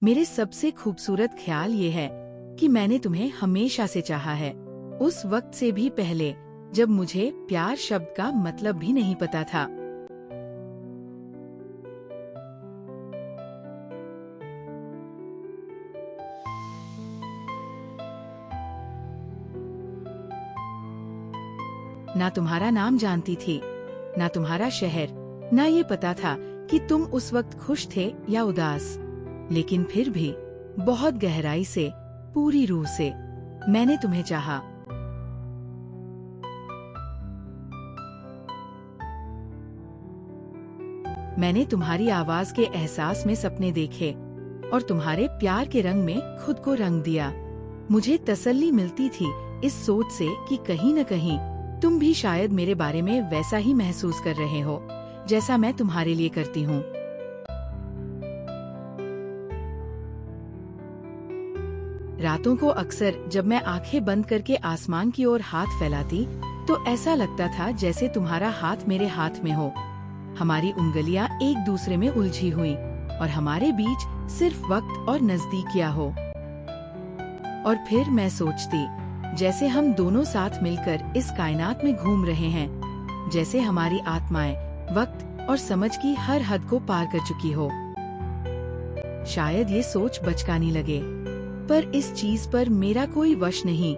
मेरे सबसे खूबसूरत ख्याल ये है कि मैंने तुम्हें हमेशा से चाहा है, उस वक्त से भी पहले जब मुझे प्यार शब्द का मतलब भी नहीं पता था। ना तुम्हारा नाम जानती थी, ना तुम्हारा शहर, ना ये पता था कि तुम उस वक्त खुश थे या उदास। लेकिन फिर भी बहुत गहराई से, पूरी रूह से मैंने तुम्हें चाहा। मैंने तुम्हारी आवाज के एहसास में सपने देखे और तुम्हारे प्यार के रंग में खुद को रंग दिया। मुझे तसल्ली मिलती थी इस सोच से कि कहीं न कहीं तुम भी शायद मेरे बारे में वैसा ही महसूस कर रहे हो जैसा मैं तुम्हारे लिए करती हूँ। रातों को अक्सर जब मैं आंखें बंद करके आसमान की ओर हाथ फैलाती तो ऐसा लगता था जैसे तुम्हारा हाथ मेरे हाथ में हो। हमारी उंगलियां एक दूसरे में उलझी हुई और हमारे बीच सिर्फ वक्त और नजदीकियां हो। और फिर मैं सोचती, जैसे हम दोनों साथ मिलकर इस कायनात में घूम रहे हैं, जैसे हमारी आत्माएं वक्त और समझ की हर हद को पार कर चुकी हो। शायद ये सोच बचकानी लगे, पर इस चीज पर मेरा कोई वश नहीं।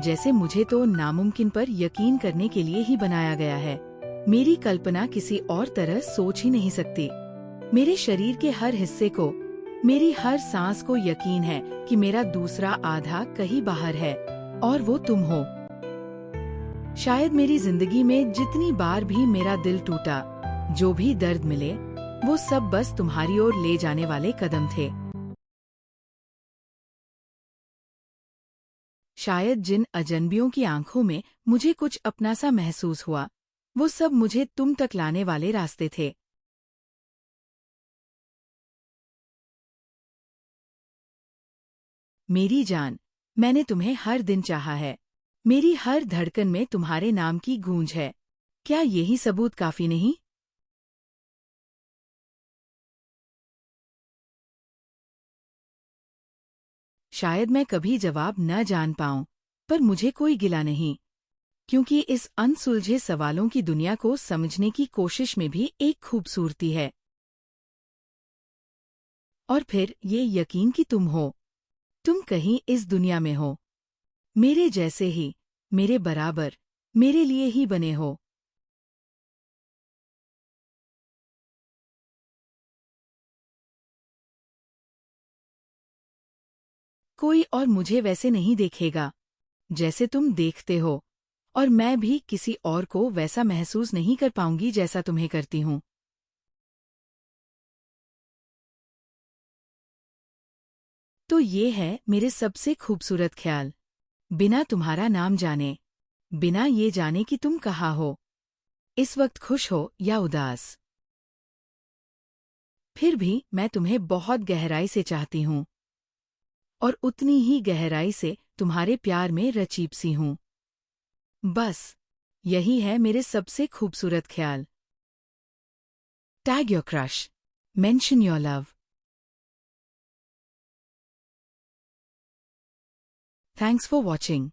जैसे मुझे तो नामुमकिन पर यकीन करने के लिए ही बनाया गया है। मेरी कल्पना किसी और तरह सोच ही नहीं सकती। मेरे शरीर के हर हिस्से को, मेरी हर सांस को यकीन है कि मेरा दूसरा आधा कहीं बाहर है और वो तुम हो। शायद मेरी जिंदगी में जितनी बार भी मेरा दिल टूटा, जो भी दर्द मिले, वो सब बस तुम्हारी ओर ले जाने वाले कदम थे। शायद जिन अजनबियों की आंखों में मुझे कुछ अपना सा महसूस हुआ, वो सब मुझे तुम तक लाने वाले रास्ते थे। मेरी जान, मैंने तुम्हें हर दिन चाहा है। मेरी हर धड़कन में तुम्हारे नाम की गूंज है। क्या यही सबूत काफी नहीं? शायद मैं कभी जवाब न जान पाऊं, पर मुझे कोई गिला नहीं, क्योंकि इस अनसुलझे सवालों की दुनिया को समझने की कोशिश में भी एक खूबसूरती है। और फिर ये यकीन कि तुम हो, तुम कहीं इस दुनिया में हो, मेरे जैसे ही, मेरे बराबर, मेरे लिए ही बने हो। कोई और मुझे वैसे नहीं देखेगा जैसे तुम देखते हो, और मैं भी किसी और को वैसा महसूस नहीं कर पाऊंगी जैसा तुम्हें करती हूँ। तो ये है मेरे सबसे खूबसूरत ख्याल, बिना तुम्हारा नाम जाने, बिना ये जाने कि तुम कहाँ हो, इस वक्त खुश हो या उदास। फिर भी मैं तुम्हें बहुत गहराई से चाहती हूँ, और उतनी ही गहराई से तुम्हारे प्यार में रचीप सी हूँ। बस यही है मेरे सबसे खूबसूरत ख्याल। Tag your crush, mention your love. Thanks for watching.